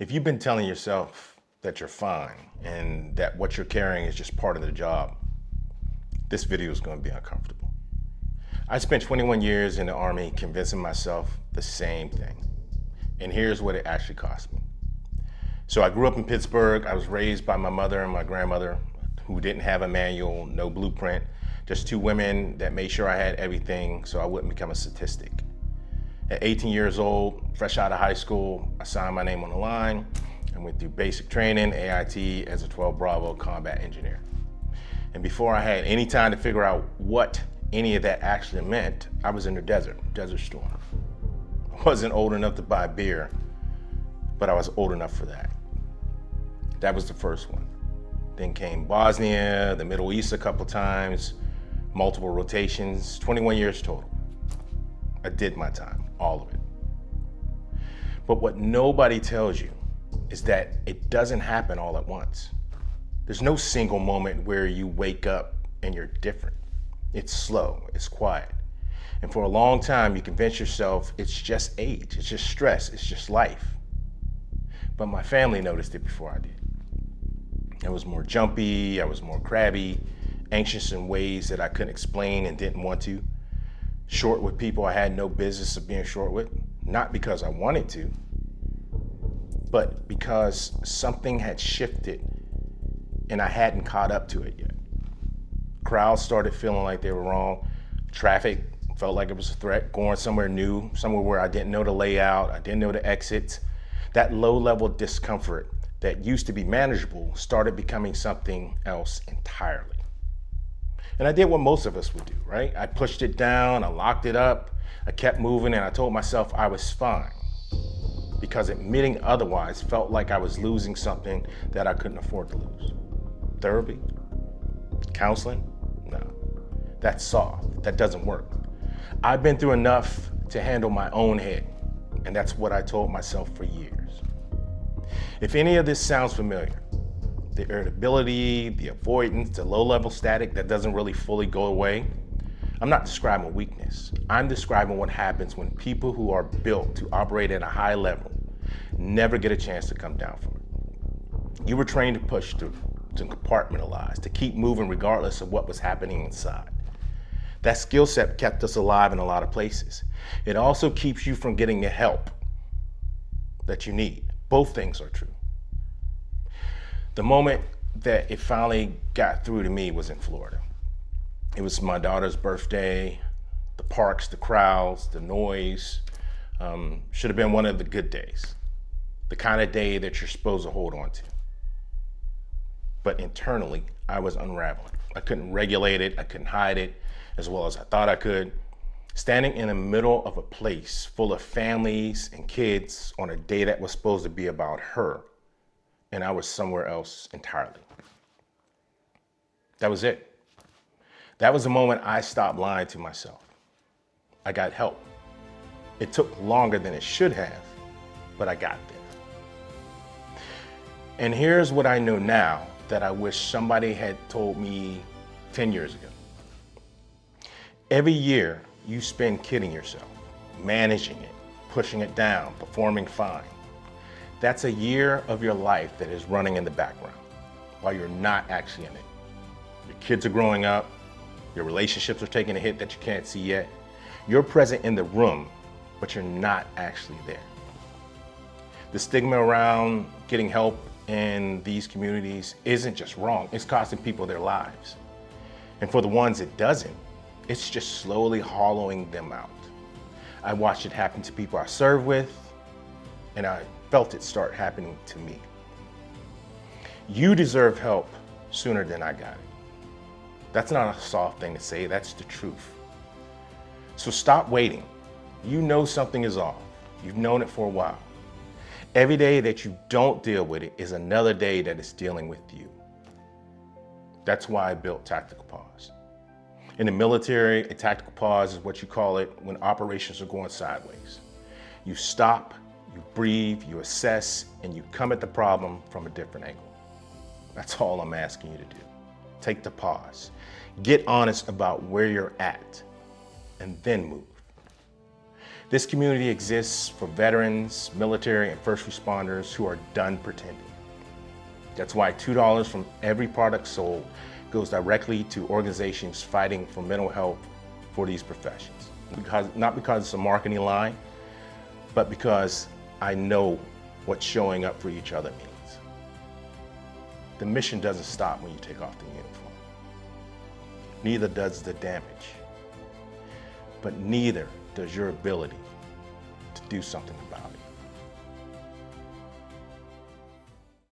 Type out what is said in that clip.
If you've been telling yourself that you're fine and that what you're carrying is just part of the job, this video is going to be uncomfortable. I spent 21 years in the Army convincing myself the same thing. And here's what it actually cost me. So I grew up in Pittsburgh. I was raised by my mother and my grandmother, who didn't have a manual, no blueprint, just two women that made sure I had everything so I wouldn't become a statistic. At 18 years old, fresh out of high school, I signed my name on the line and went through basic training, AIT, as a 12 Bravo combat engineer. And before I had any time to figure out what any of that actually meant, I was in the desert storm. I wasn't old enough to buy beer, but I was old enough for that. That was the first one. Then came Bosnia, the Middle East a couple times, multiple rotations, 21 years total. I did my time, all of it. But what nobody tells you is that it doesn't happen all at once. There's no single moment where you wake up and you're different. It's slow, it's quiet. And for a long time, you convince yourself it's just age, it's just stress, it's just life. But my family noticed it before I did. I was more jumpy, I was more crabby, anxious in ways that I couldn't explain and didn't want to. Short with people I had no business of being short with, not because I wanted to, but because something had shifted and I hadn't caught up to it yet. Crowds started feeling like they were wrong. Traffic felt like it was a threat, going somewhere new, somewhere where I didn't know the layout, I didn't know the exits. That low-level discomfort that used to be manageable started becoming something else entirely. And I did what most of us would do, right? I pushed it down, I locked it up, I kept moving, and I told myself I was fine, because admitting otherwise felt like I was losing something that I couldn't afford to lose. Therapy? Counseling? No. That's soft. That doesn't work. I've been through enough to handle my own head, and that's what I told myself for years. If any of this sounds familiar, the irritability, the avoidance, the low-level static that doesn't really fully go away, I'm not describing a weakness. I'm describing what happens when people who are built to operate at a high level never get a chance to come down from it. You were trained to push through, to compartmentalize, to keep moving regardless of what was happening inside. That skill set kept us alive in a lot of places. It also keeps you from getting the help that you need. Both things are true. The moment that it finally got through to me was in Florida. It was my daughter's birthday, the parks, the crowds, the noise. Should have been one of the good days, the kind of day that you're supposed to hold on to. But internally, I was unraveling. I couldn't regulate it, I couldn't hide it as well as I thought I could. Standing in the middle of a place full of families and kids on a day that was supposed to be about her, and I was somewhere else entirely. That was it. That was the moment I stopped lying to myself. I got help. It took longer than it should have, but I got there. And here's what I know now that I wish somebody had told me 10 years ago. Every year you spend kidding yourself, managing it, pushing it down, performing fine. That's a year of your life that is running in the background while you're not actually in it. Your kids are growing up, your relationships are taking a hit that you can't see yet. You're present in the room, but you're not actually there. The stigma around getting help in these communities isn't just wrong, it's costing people their lives. And for the ones it doesn't, it's just slowly hollowing them out. I watched it happen to people I serve with, and I felt it start happening to me. You deserve help sooner than I got it. That's not a soft thing to say, that's the truth. So stop waiting. You know something is off. You've known it for a while. Every day that you don't deal with it is another day that is dealing with you. That's why I built Tactical Pause. In the military, a tactical pause is what you call it when operations are going sideways. You stop, you breathe, you assess, and you come at the problem from a different angle. That's all I'm asking you to do. Take the pause. Get honest about where you're at, and then move. This community exists for veterans, military, and first responders who are done pretending. That's why $2 from every product sold goes directly to organizations fighting for mental health for these professions. Not because it's a marketing line, but because I know what showing up for each other means. The mission doesn't stop when you take off the uniform. Neither does the damage, but neither does your ability to do something about it.